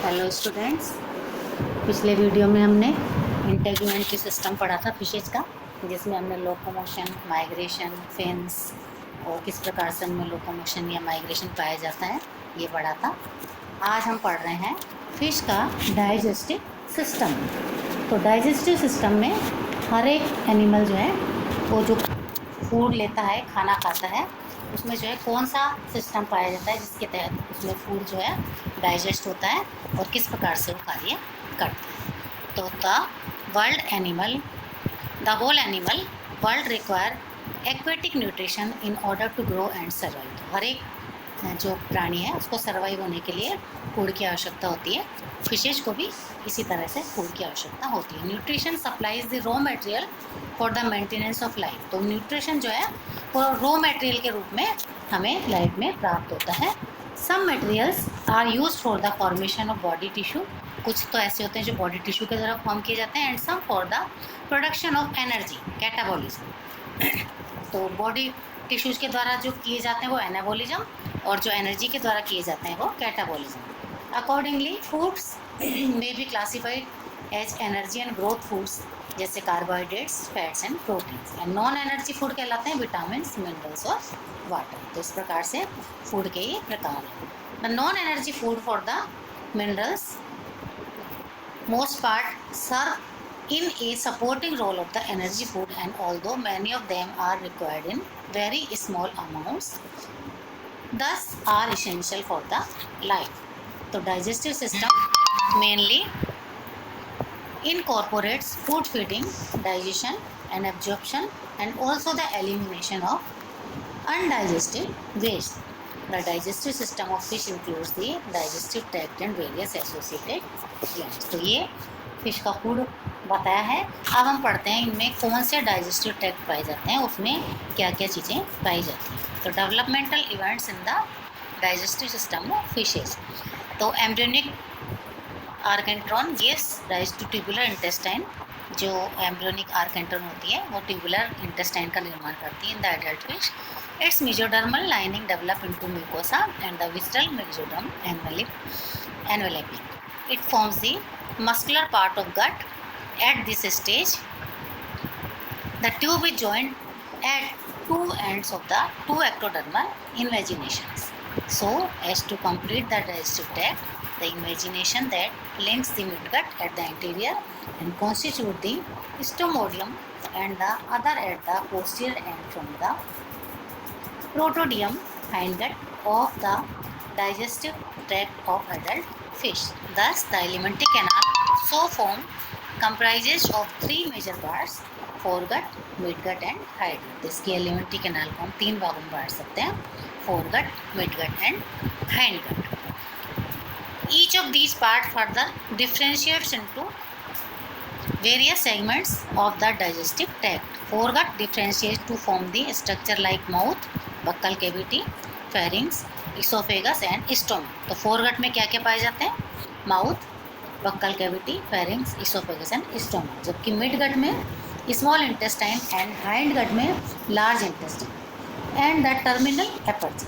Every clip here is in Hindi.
हेलो स्टूडेंट्स, पिछले वीडियो में हमने इंटेग्यूमेंट्री सिस्टम पढ़ा था फिशेज का, जिसमें हमने लोकोमोशन, माइग्रेशन, फेंस और किस प्रकार से उनमें लोकोमोशन या माइग्रेशन पाया जाता है, ये पढ़ा था। आज हम पढ़ रहे हैं फिश का डाइजेस्टिव सिस्टम। तो डाइजेस्टिव सिस्टम में हर एक एनिमल जो है वो जो फूड लेता है, खाना खाता है, उसमें जो है कौन सा सिस्टम पाया जाता है जिसके तहत उसमें फूड जो है डाइजेस्ट होता है और किस प्रकार से वो कार्य करता है। तो the whole animal world require aquatic nutrition in order to grow and survive. तो हर एक जो प्राणी है उसको सर्वाइव होने के लिए फूड की आवश्यकता होती है। फिशेज को भी इसी तरह से फूड की आवश्यकता होती है। Nutrition supplies the raw material for the maintenance of life. तो न्यूट्रिशन जो है वो रॉ मटेरियल के रूप में हमें लाइफ में प्राप्त होता है। Some materials are use for the formation of body tissue. कुछ तो ऐसे होते हैं जो बॉडी टिश्यू के द्वारा फॉर्म किए जाते हैं। And some for the production of energy, catabolism. तो बॉडी टिश्यूज के द्वारा जो किए जाते हैं वो एनाबॉलिज्म, और जो एनर्जी के द्वारा किए जाते हैं वो catabolism. Accordingly foods may be classified as energy and growth foods, जैसे carbohydrates, fats and proteins. And non energy food कहलाते हैं विटामिन, मिनरल्स और वाटर। तो इस प्रकार से फूड के ये प्रकार हैं। The non energy food for the minerals most part serve in a supporting role of the energy food, and although many of them are required in very small amounts, thus are essential for the life. So digestive system mainly incorporates food feeding, digestion and absorption, and also the elimination of undigested waste. The digestive system of fish includes the digestive tract and various associated glands. तो ये फिश का फूड बताया है। अब हम पढ़ते हैं इनमें कौन से डाइजेस्टिव ट्रैक्ट पाए जाते हैं, उसमें क्या क्या चीज़ें पाई जाती हैं। तो developmental events in the digestive system of fishes. तो embryonic archenteron gives rise to tubular intestine. जो एम्ब्रियोनिक आर्केंट्रॉन होती है वो ट्यूबुलर इंटेस्टाइन का निर्माण करती है in the adult fish. Its mesodermal lining develop into mucosa and the visceral mesoderm enveloping. It forms the muscular part of gut. At this stage, the tube is joined at two ends of the two ectodermal invaginations. So, as to complete the digestive tract, the invagination that links the midgut at the anterior and constitute the stomodium, and the other at the posterior end from the protodium hindgut of the digestive tract of adult fish. Thus, the alimentary canal so formed comprises of three major parts: foregut, midgut and hindgut. इसकी alimentary canal को हम तीन भागों में बांट सकते हैं: foregut, midgut and hindgut. Each of these parts further differentiates into various segments of the digestive tract. Foregut differentiates to form the structure like mouth, buccal cavity, pharynx, oesophagus and stomach. तो फोरगट में क्या क्या पाए जाते हैं? Mouth, buccal cavity, pharynx, oesophagus and stomach. जबकि मिडगट में स्मॉल इंटेस्टाइन एंड हाइंडगट में large intestine and the terminal aperture.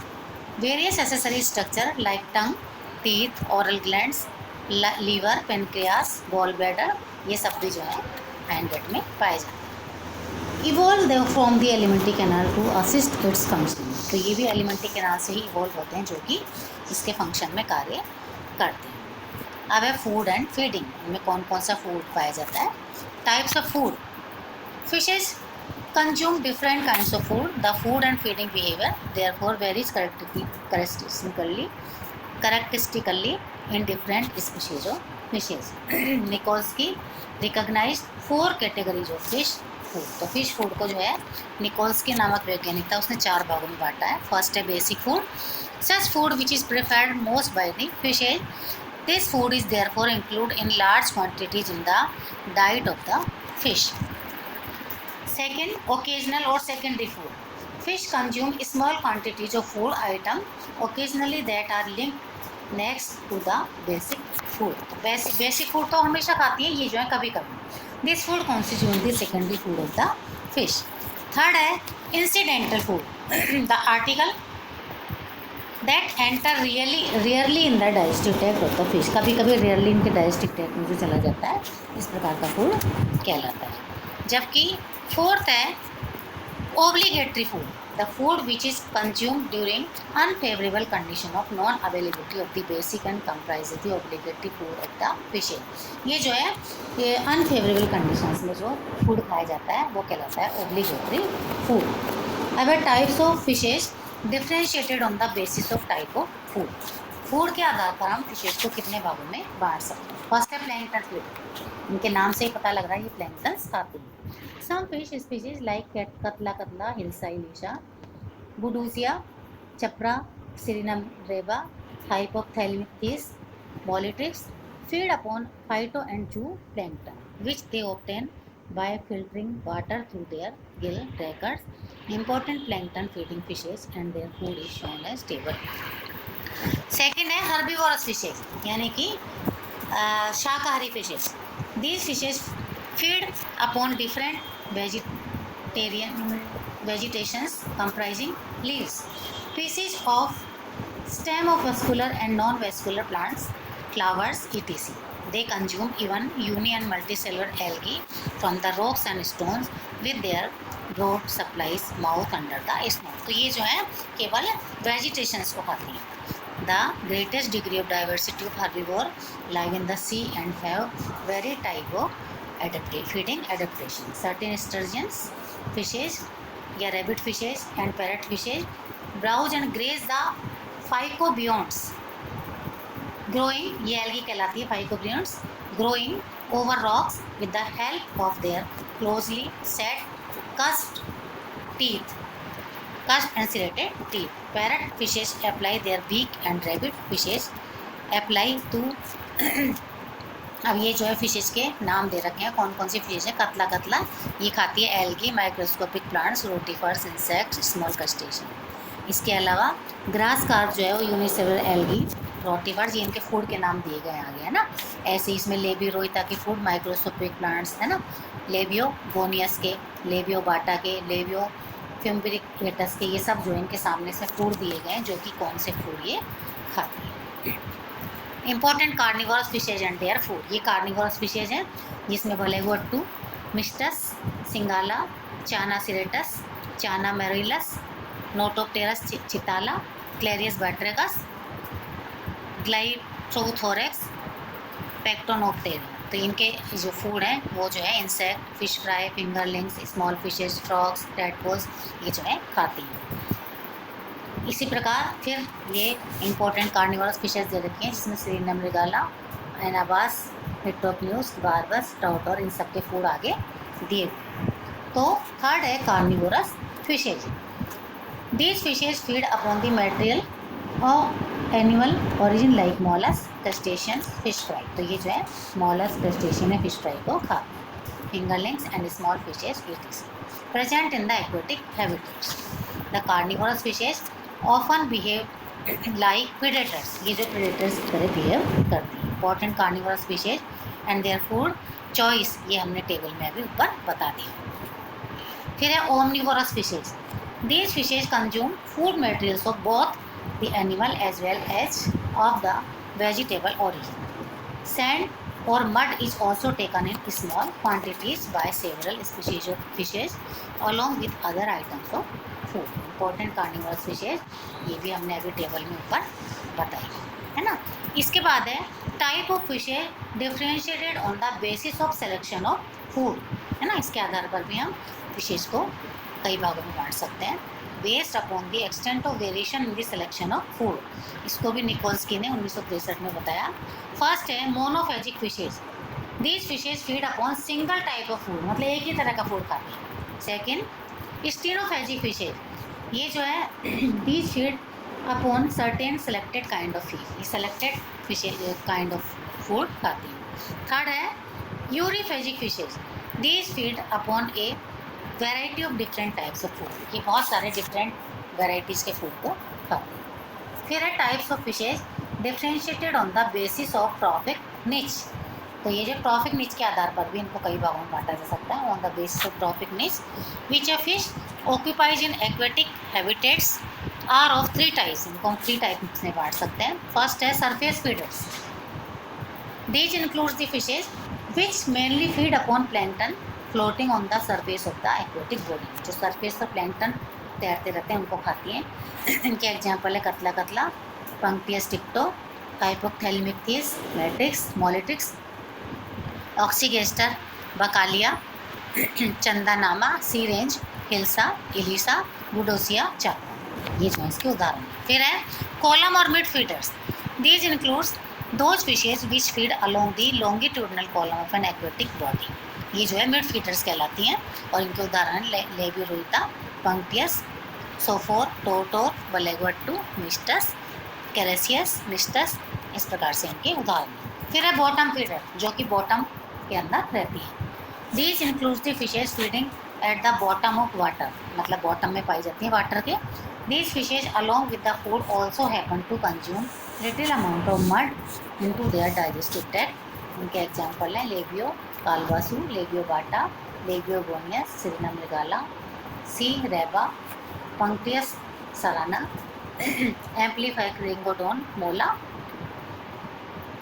Various accessory structure like tongue, teeth, oral glands, liver, pancreas, gall bladder, ये सब भी जो है हाइंडगट में पाए जाते हैं। Evolve from the alimentary canal to assist its function. तो ये भी एलिमेंट्री कैनाल से ही इवॉल्व होते हैं, जो कि इसके फंक्शन में कार्य करते हैं। अब है फूड एंड फीडिंग। इनमें कौन कौन सा फूड पाया जाता है? Types of food. Fishes consume different kinds of food. The food and feeding behaviour therefore varies characteristically in different species of fishes. Nikolsky recognised 4 categories of fish food. तो फिश फूड को जो है निकोल्स्की नामक वैज्ञानिक था, उसने 4 भागों में बांटा है। फर्स्ट है basic food, such food which is preferred most by the fishes. This food is therefore include in large quantities in the diet of the fish. Second, occasional or secondary food. Fish consume small quantities of food item occasionally that are linked next to the basic food. Basic food तो हमेशा खाती है, ये जो है कभी कभी। This food constitutes the secondary food of the fish. Third है incidental food. The article that enter rarely in the digestive tract of the fish. कभी कभी रियरली इनके डाइजेस्टिव ट्रैक्ट में जो चला जाता है, इस प्रकार का फूड कहलाता है। जबकि फोर्थ है obligatory food, the food which is consumed during unfavorable condition of non availability of the basic and comprises the obligatory food of the fishes। ये जो है ये अनफेवरेबल कंडीशंस में जो फूड खाया जाता है वो कहलाता है obligatory food। अब types of fishes differentiated on the basis of type of food. Food के आधार पर हम फिशेज को कितने भागों में बांट सकते हैं। फर्स्ट है प्लैंकटन फीड, इनके नाम से ही पता लग रहा है ये प्लैंकटन खाते हैं। Some fish species like Katla katla, Hilsa ilisha, Budusia, Chapra, Syrinum reba, Hypophthalmic fish, Mollutrix feed upon phyto and zooplankton, which they obtain by filtering water through their gill tracts. Important plankton feeding fishes and their food is shown as table। Second है हर्बीवोरस फिशेज, यानी कि शाकाहारी fishes. These fishes feed upon different vegetations comprising leaves, species of stem of vascular and non-vascular plants, flowers, etc. They consume even uni and multicellular algae from the rocks and stones with their broad supplies mouth under the snow। तो ये जो है केवल वेजिटेशंस को खाती हैं। The greatest degree of diversity of herbivore live in the sea and have varied type of feeding adaptation। Certain sturgeons fishes या rabbit fishes and parrot fishes browse and graze the phycobionts growing, ये algae कहलाती है phycobionts, growing over rocks with the help of their closely set cusped and serrated teeth। Parrot fishes apply their beak and rabbit fishes apply to अब ये जो है फिशेज के नाम दे रखे हैं, कौन कौन सी फिशेज है। कतला कतला ये खाती है algae, microscopic plants, rotifers, insects, small crustacean. इसके अलावा ग्रास कार्प जो है वो यूनिसेलुलर एल्गी, रोटीफर्स, ये इनके फूड के नाम दिए गए आगे है ना। ऐसे इसमें लेबियोरोइता के फूड, माइक्रोस्कोपिक प्लांट्स है ना, लेबियो गोनियस के, लेबियो बाटा के, लेबियो फ्यूम्बिरिकेटस के, ये सब जो इनके सामने से फूड दिए गए हैं जो कि कौन से फूड ये खाती है। Important carnivorous fishes and their food, ये कार्निवोरस फिशेज हैं जिसमें भलेगोट्टू, मिस्टस, सिंगाला, चाना सिरेटस, चाना मैरिलस, नोटोप्टेरस चिताला, क्लेरियस बैट्रेगस, ग्लाइट्रोथोरेक्स, पेक्टोनोप्टेरियम। तो इनके जो फूड हैं वो जो है insect, fish fry, fingerlings, small fishes, frogs, tadpoles, ये जो है खाती हैं। इसी प्रकार फिर ये इंपॉर्टेंट कार्निवोरस फिशेज दे रखी हैं जिसमें सिरिनम मृगाला, एनाबास, हिट्रोप्यूस, बारबस, ट्राउट और इन सब के फूड आगे दिए। तो थर्ड है carnivorous fishes. These fishes feed upon the material or animal origin like molluscs, crustaceans, fish fry. तो ये जो है मॉलस, क्रस्टेशियन है, फिश फ्राई को खाते हैं। Fingerlings and small fishes present in the aquatic habitats. The carnivorous fishes often behave like predators, ये जो प्रेडेटर्स की तरह बिहेव करती हैं। Important carnivorous fishes and their food choice, ये हमने टेबल में अभी ऊपर बता दिया। फिर है omnivorous fishes. These fishes consume food materials of both the animal as well as of the vegetable origin. Sand or mud is also taken in small quantities by several species of fishes along with other items of food. Important carnivorous fishes, ये भी हमने अभी टेबल में ऊपर बताई है ना। इसके बाद है type of fishes differentiated on the basis of selection of food, है ना। इसके आधार पर भी हम फिशेज को कई भागों में बांट सकते हैं based upon the extent of variation in the selection of food. इसको भी निकोल्स्की ने 1963 में बताया। फर्स्ट है monophasic fishes. These fishes feed upon single type of food, मतलब एक ही तरह का फूड खाते हैं। सेकेंड स्टीनोफेजिक फिशेज, ये जो है these feed upon certain selected kind of fish, ये selected fishes kind of food खाती हैं। थर्ड है euryphagic fishes. These feed upon a variety of different types of food, ये बहुत सारे डिफरेंट वैराइटीज़ के फूड को खाते हैं। फिर है types of fishes differentiated on the basis of trophic niche. तो ये जो ट्रॉफिक निच के आधार पर भी इनको कई भागों में बांटा जा सकता है। On the basis of trophic niche which a fish occupies in aquatic habitats are of three types, इनको हम थ्री टाइप्स में बांट सकते हैं. फर्स्ट है surface feeders. These includes the fishes which mainly feed upon plankton floating on the surface of the aquatic body. जो सरफेस पर प्लैंकटन तैरते रहते हैं उनको खाती हैं. इनके एग्जाम्पल है कतला कतला, पंक्टियस टिक्टो, हाइपोथैलेमिक्थिस, मैट्रिक्स, मोलिटिक्स, ऑक्सीगेस्टर, बकालिया, चंदानामा, सी रेंज, हिल्सा, इलिसा, बुडोसिया, चाको. ये जो है इसके उदाहरण. फिर है कॉलम और mid feeders. These includes those fishes which feed along the longitudinal column of N aquatic body. ये जो है मिड फीडर्स कहलाती हैं और इनके उदाहरण लेबियोरुइता, पंक्टियस, सोफोर, टोटोर, बलेगोट्टू, मिस्टस, कैरेसियस, मिस्टस. इस प्रकार से इनके उदाहरण. फिर है बॉटम फीडर जो कि बॉटम के अंदर रहती है. These includes the fishes feeding at the bottom of water, मतलब बॉटम में पाई जाती हैं वाटर के. These fishes along with the food also happen to consume little amount of mud into their digestive tract. इनके एग्जाम्पल हैं लेबियो कालबासू, लेबियो बाटा, लेबियो बोनियस, सिरिना मृगाला, सी रेबा, पंक्टियस सराना, एम्पलीफाइक रिंगोडोन मोला,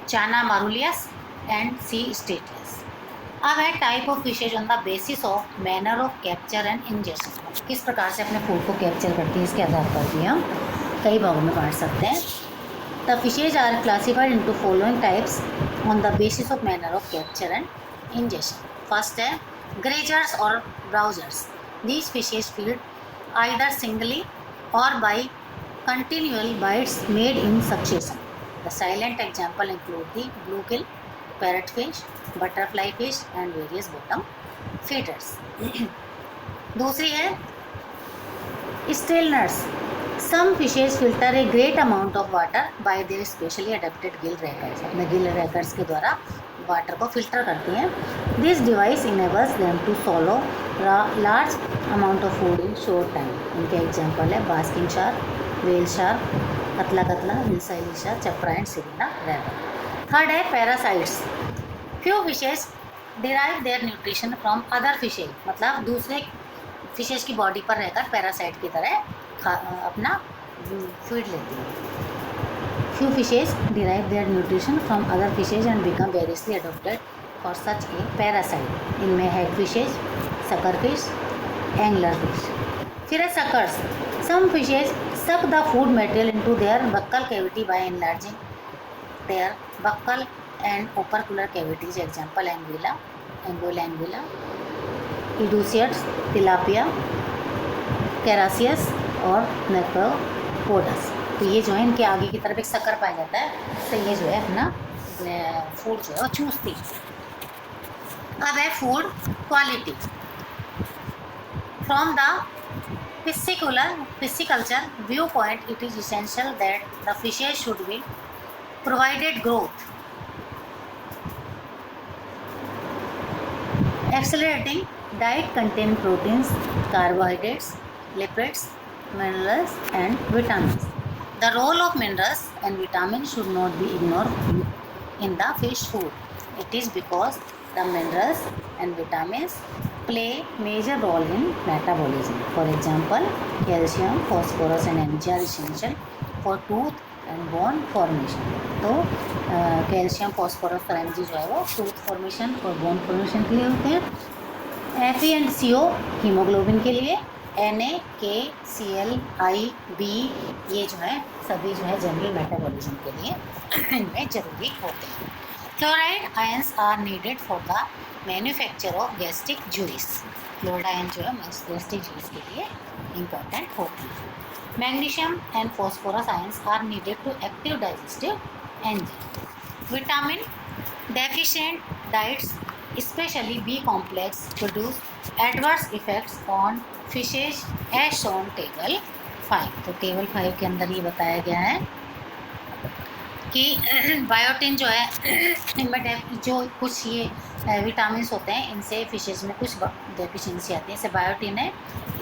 चाना मारुलियस एंड सी स्टेटस. अब है type of fishes on the basis of manner of capture and ingestion. किस प्रकार से अपने फूड को कैप्चर करती है इसके आधार पर भी हम कई भागों में बांट सकते हैं. The fishes are classified into following types on the basis of manner of capture and ingestion. First है ग्रेजर्स और browsers. These fishes feed either singly or by continual bites made in succession. The silent example include the bluegill, parrotfish, butterfly fish and various bottom feeders. दूसरी है stilliners. Some fishes filter a great amount of water by their specially adapted gill rackers. अपने gill rackers के द्वारा वाटर को फिल्टर करती हैं. This device enables them to swallow large amount of food in short time. इनके एग्जाम्पल है बास्किंग शार्क, वेल शार्क, कतला कतला, हिल्सा इलिशा, चपरा एंड सिरिना रेबा. थर्ड है parasites. Few fishes derive their nutrition from other fishes, मतलब दूसरे फिशेज की बॉडी पर रहकर पैरासाइट की तरह अपना फीड लेती हैं. Few fishes derive their nutrition from other fishes and become variously adopted for such a parasite. इनमें head fishes, sucker fish, angler fish. फिर है suckers. Some fishes suck the food material into their buccal cavity by enlarging their buccal and opercular cavities. Example anguilla, anguilla, Idusiads, tilapia, carassius और necropodus. तो ये जो है इनके आगे की तरफ एक शक्कर पाया जाता है, तो ये जो है अपना फूड जो है वो चूसती है. अब है food quality. From the pisciculture viewpoint, it is essential that the fishes should be provided growth, accelerating diet contain proteins, carbohydrates, lipids, minerals and vitamins. The role of minerals and vitamins should not be ignored in the fish food. It is because the minerals and vitamins play major role in metabolism. For example, calcium, phosphorus and Mg are essential for tooth and bone formation. तो कैल्शियम, फास्फोरस और Mg जो है वो टूथ फॉर्मेशन और बोन फॉर्मेशन के लिए होते हैं. Fe एंड CO हीमोग्लोबिन के लिए, Na, K, Cl, I, B ये जो है सभी जो है जनरल मेटाबॉलिज्म के लिए इनमें जरूरी होते हैं. Chloride ions are needed for the manufacture of gastric juice. Chloride ion जो है गैस्ट्रिक जूस के लिए इम्पोर्टेंट होती है. Magnesium and phosphorus ions are needed to active digestive enzyme. Vitamin deficient diets specially B complex produce adverse effects on fishes as shown table 5. तो टेबल 5 के अंदर ये बताया गया है कि बायोटिन जो है इनमें जो कुछ ये विटामिन होते हैं इनसे फिशेज में कुछ डेफिशिएंसी आती है. जैसे बायोटिन है,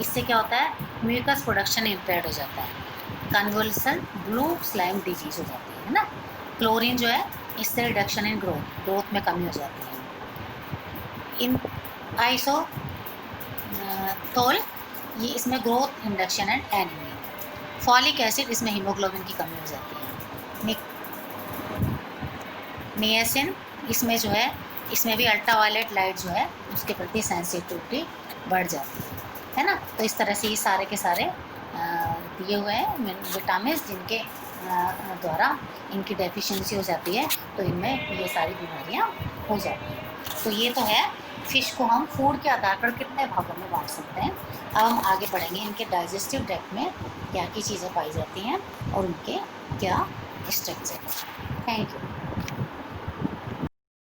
इससे क्या होता है म्यूकस प्रोडक्शन इम्पेयर्ड हो जाता है, कन्वल्सन ब्लू स्लाइम डिजीज हो जाती है ना. क्लोरीन जो है इससे रिडक्शन इन ग्रोथ में कमी हो जाती है. इन आइसोथोल ये इसमें growth induction and anaemia. Folic acid, इसमें हीमोग्लोबिन की कमी हो जाती है। नियासिन, इसमें जो है इसमें भी अल्ट्रावायलेट लाइट जो है उसके प्रति सेंसिटिविटी बढ़ जाती है ना। तो इस तरह से ये सारे के सारे दिए हुए हैं विटामिन जिनके द्वारा इनकी डेफिशिएंसी हो जाती है तो इनमें ये सारी बीमारियां हो जाती हैं। तो ये तो है फिश को हम फूड के आधार पर कितने भागों में बांट सकते हैं। अब हम आगे बढ़ेंगे इनके डाइजेस्टिव ट्रैक्ट में क्या क्या चीज़ें पाई जाती हैं और उनके क्या स्ट्रक्चर है। Thank you.